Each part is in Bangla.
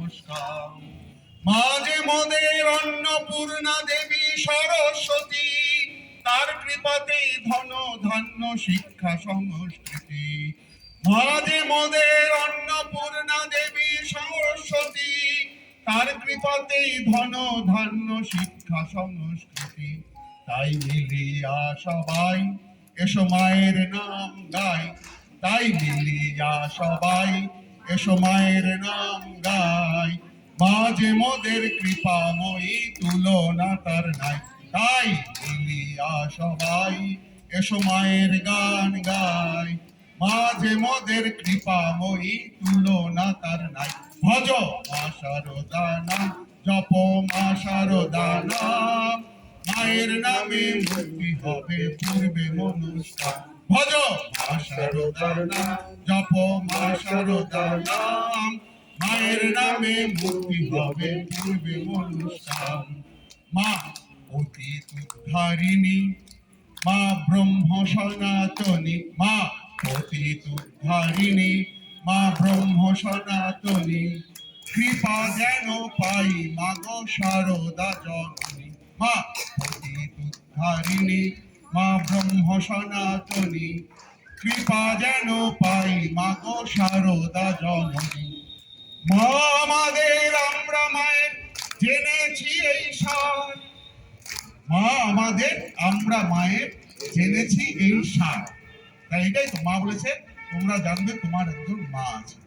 নমস্কার। মাঝে মোদের অন্নপূর্ণা দেবী সরস্বতী, তার কৃপাতেই ধন ধান্য শিক্ষা সংস্কৃতি। মাঝে মোদের অন্নপূর্ণা দেবী সরস্বতী, তার কৃপাতেই ধন ধান্য শিক্ষা সংস্কৃতি। তাই মিলিয়া সবাই এসো মায়ের নাম গাই, তাই মিলিয়া সবাই এসো মায়ের নাম গাই। মাঝে মোদের কৃপাময়ী তুলনা তার নাই, তাই মিলিয়া সবাই এসো মায়ের গান গাই। মাঝে মোদের কৃপাময়ী তুলনা তার নাই। ভজ মা শারদা নাম, জপ মা শারদা নাম, মায়ের নামে মুক্তি হবে পূর্বে মনুষ্য। ভজ মা শারদার নাম, জপ মা শারদার নাম, মায়ের নামে মুক্তি হবে পূর্বে মনুষ্য। মা অতীত উদ্ধারিণী, মা ব্রহ্ম সনাতনী, মা অতীত উদ্ধারিণী, মা ব্রহ্ম সনাতনী। কৃপা যেন পাই মাগো শারদা জননী, মা অতীত উদ্ধারিণী, মা ব্রহ্ম সনাতনী। কৃপা যেন পাই মাগো শারদা জননী। মা আমাদের আমরা মায়ের জেনেছি এই সার, মা আমাদের আমরা মায়ের জেনেছি এই সার। তাই এটাই তো মা বলেছে তোমরা জানবে তোমার একজন মা আছে।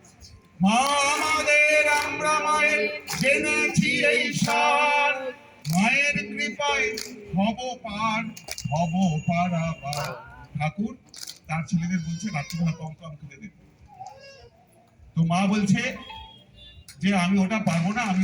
মা আমাদের আমরা মায়ের জেনেছি এই সার, মায়ের কৃপায় হব পার, হব পারাবার। ঠাকুর তার ছেলেদের বলছে রাত্রিবেলা কম কম খেতে দেবে। তো মা বলছে যে আমি ওটা পারবো না, আমি